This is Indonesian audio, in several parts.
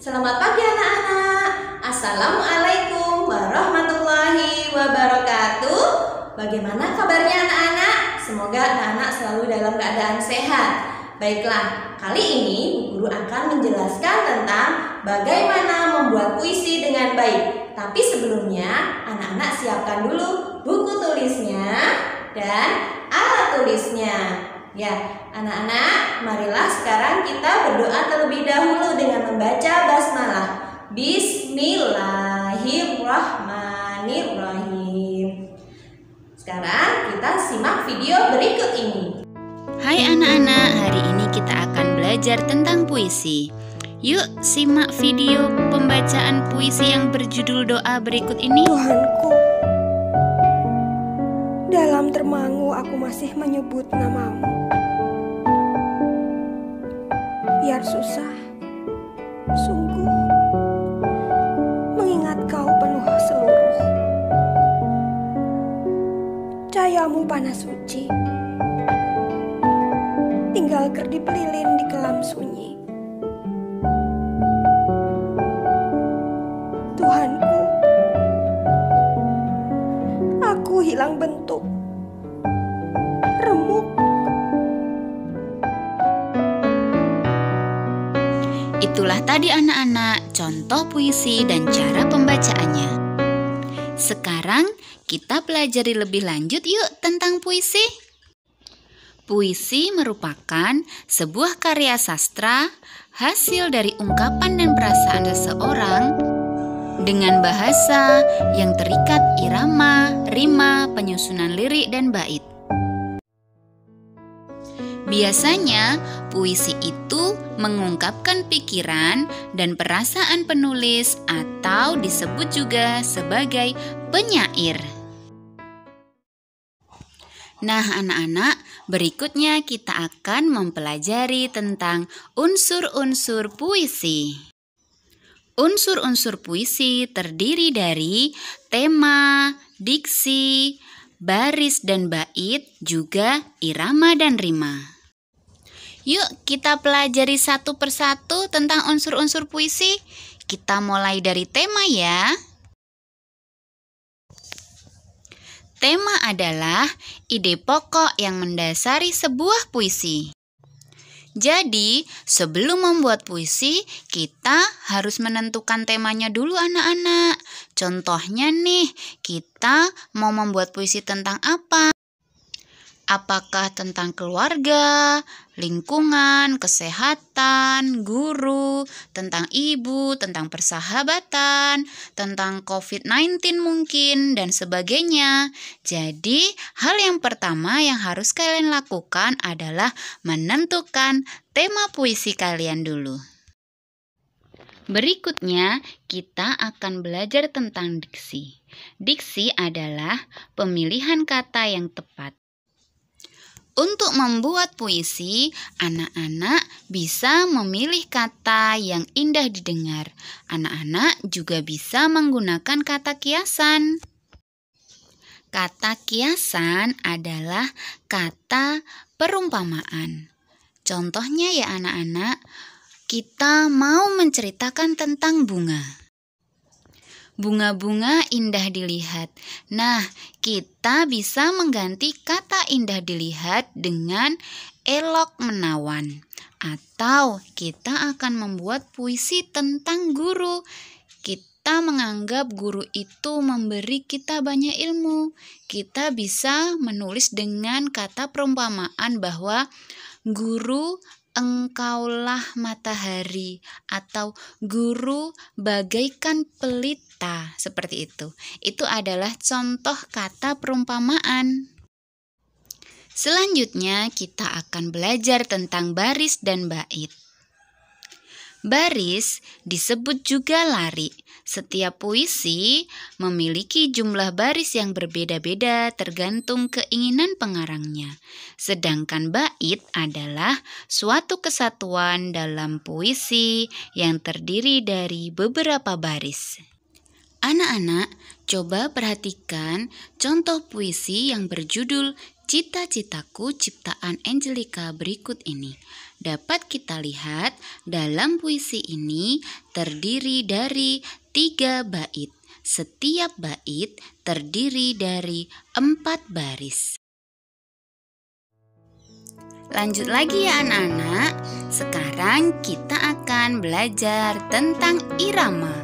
Selamat pagi anak-anak. Assalamualaikum warahmatullahi wabarakatuh. Bagaimana kabarnya anak-anak? Semoga anak-anak selalu dalam keadaan sehat. Baiklah, kali ini Bu Guru akan menjelaskan tentang bagaimana membuat puisi dengan baik. Tapi sebelumnya, anak-anak siapkan dulu buku tulisnya dan alat tulisnya. Ya, anak-anak, marilah sekarang kita berdoa terlebih dahulu dengan membaca basmalah. Bismillahirrahmanirrahim. Sekarang kita simak video berikut ini. Hai anak-anak, hari ini kita akan belajar tentang puisi. Yuk simak video pembacaan puisi yang berjudul doa berikut ini. Tuhanku, dalam termangu aku masih menyebut namamu. Biar susah, sungguh, mengingat kau penuh seluruh. Cahayamu panas suci, tinggal kedip lilin di kelam sunyi. Tuhanku, aku hilang bentuk, remuk. Itulah tadi anak-anak contoh puisi dan cara pembacaannya. Sekarang kita pelajari lebih lanjut yuk tentang puisi. Puisi merupakan sebuah karya sastra hasil dari ungkapan dan perasaan seseorang dengan bahasa yang terikat irama, rima, penyusunan lirik, dan bait. Biasanya, puisi itu mengungkapkan pikiran dan perasaan penulis atau disebut juga sebagai penyair. Nah, anak-anak, berikutnya kita akan mempelajari tentang unsur-unsur puisi. Unsur-unsur puisi terdiri dari tema, diksi, baris dan bait, juga irama dan rima. Yuk kita pelajari satu persatu tentang unsur-unsur puisi. Kita mulai dari tema ya. Tema adalah ide pokok yang mendasari sebuah puisi. Jadi, sebelum membuat puisi, kita harus menentukan temanya dulu anak-anak. Contohnya nih, kita mau membuat puisi tentang apa? Apakah tentang keluarga, lingkungan, kesehatan, guru, tentang ibu, tentang persahabatan, tentang COVID-19 mungkin, dan sebagainya. Jadi, hal yang pertama yang harus kalian lakukan adalah menentukan tema puisi kalian dulu. Berikutnya, kita akan belajar tentang diksi. Diksi adalah pemilihan kata yang tepat. Untuk membuat puisi, anak-anak bisa memilih kata yang indah didengar. Anak-anak juga bisa menggunakan kata kiasan. Kata kiasan adalah kata perumpamaan. Contohnya ya anak-anak, kita mau menceritakan tentang bunga. Bunga-bunga indah dilihat. Nah, kita bisa mengganti kata indah dilihat dengan elok menawan. Atau kita akan membuat puisi tentang guru. Kita menganggap guru itu memberi kita banyak ilmu. Kita bisa menulis dengan kata perumpamaan bahwa guru engkaulah matahari, atau guru bagaikan pelita, seperti itu. Itu adalah contoh kata perumpamaan. Selanjutnya kita akan belajar tentang baris dan bait. Baris disebut juga lari. Setiap puisi memiliki jumlah baris yang berbeda-beda tergantung keinginan pengarangnya. Sedangkan bait adalah suatu kesatuan dalam puisi yang terdiri dari beberapa baris. Anak-anak, coba perhatikan contoh puisi yang berjudul Cita-citaku ciptaan Angelica berikut ini. dapat kita lihat dalam puisi ini terdiri dari 3 bait. Setiap bait terdiri dari 4 baris. Lanjut lagi ya anak-anak. Sekarang kita akan belajar tentang irama.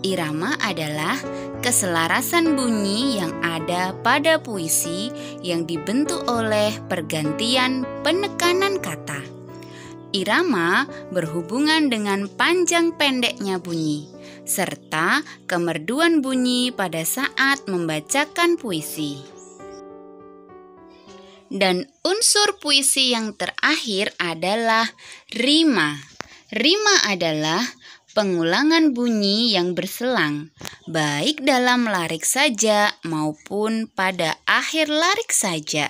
Irama adalah keselarasan bunyi yang ada pada puisi yang dibentuk oleh pergantian penekanan kata. Irama berhubungan dengan panjang pendeknya bunyi, serta kemerduan bunyi pada saat membacakan puisi. Dan unsur puisi yang terakhir adalah rima. Rima adalah pengulangan bunyi yang berselang, baik dalam larik saja maupun pada akhir larik saja.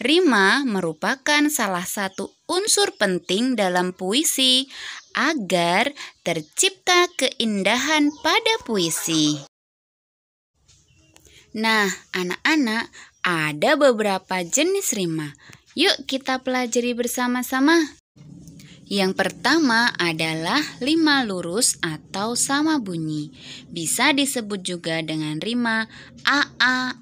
Rima merupakan salah satu unsur penting dalam puisi agar tercipta keindahan pada puisi. Nah, anak-anak, ada beberapa jenis rima. Yuk kita pelajari bersama-sama. Yang pertama adalah rima lurus atau sama bunyi. Bisa disebut juga dengan rima AA.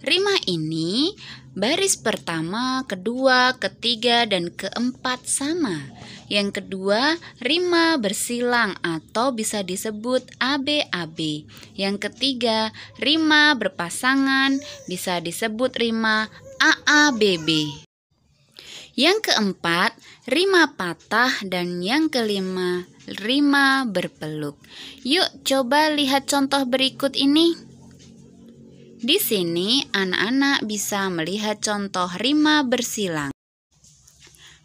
Rima ini baris pertama, kedua, ketiga, dan keempat sama. Yang kedua, rima bersilang atau bisa disebut ABAB. Yang ketiga, rima berpasangan, bisa disebut rima AABB. Yang keempat, rima patah, dan yang kelima, rima berpeluk. Yuk coba lihat contoh berikut ini. Di sini anak-anak bisa melihat contoh rima bersilang.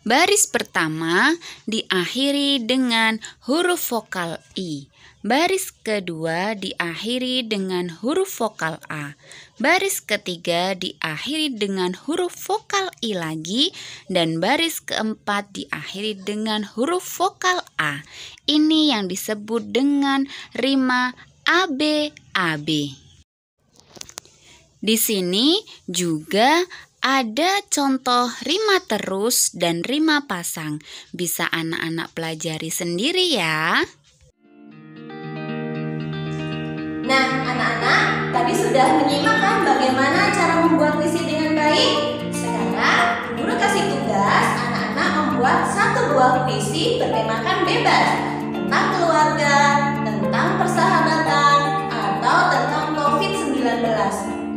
Baris pertama diakhiri dengan huruf vokal I. Baris kedua diakhiri dengan huruf vokal A. Baris ketiga diakhiri dengan huruf vokal I lagi. Dan baris keempat diakhiri dengan huruf vokal A. Ini yang disebut dengan rima ABAB. Di sini juga ada contoh rima terus dan rima pasang. Bisa anak-anak pelajari sendiri ya. Nah, anak-anak, tadi sudah menyimak kan bagaimana cara membuat puisi dengan baik? Sekarang, guru kasih tugas anak-anak membuat satu buah puisi bertemakan bebas tentang keluarga, tentang persahabatan, atau tentang COVID-19.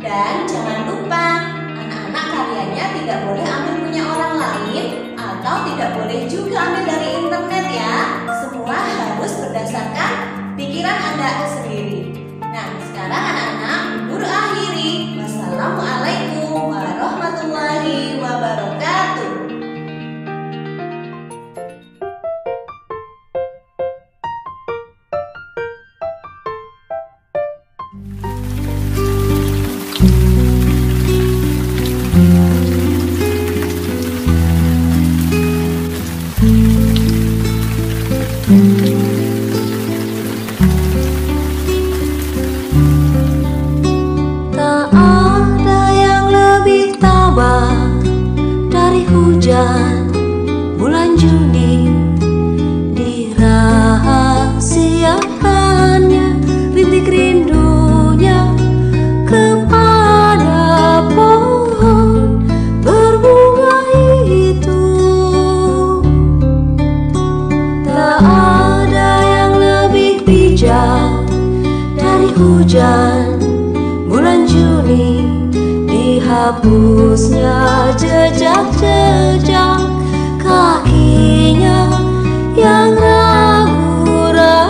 Dan jangan lupa, anak-anak karyanya tidak boleh ambil punya orang lain atau tidak boleh juga ambil dari internet ya. Semua harus berdasarkan pikiran Anda sendiri. Nah, sekarang anak-anak, guru akhiri. Wassalamualaikum warahmatullahi wabarakatuh. Bulan Juni dirahasiakannya rintik rindunya kepada pohon berbunga itu. Tak ada yang lebih bijak dari hujan bulan Juni, dihapusnya jejak-jejak kakinya yang ragu-ragu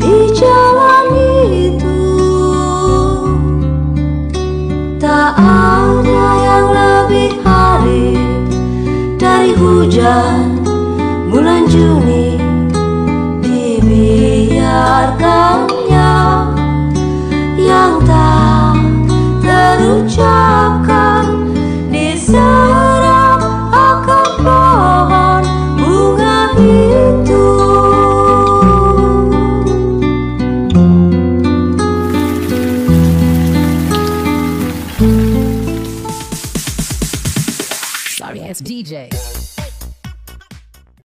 di jalan itu. Tak ada yang lebih arif dari hujan bulan Juni, dibiarkannya yang tak terucapkan diserap akan pohon bunga itu. Sorry, it's DJ.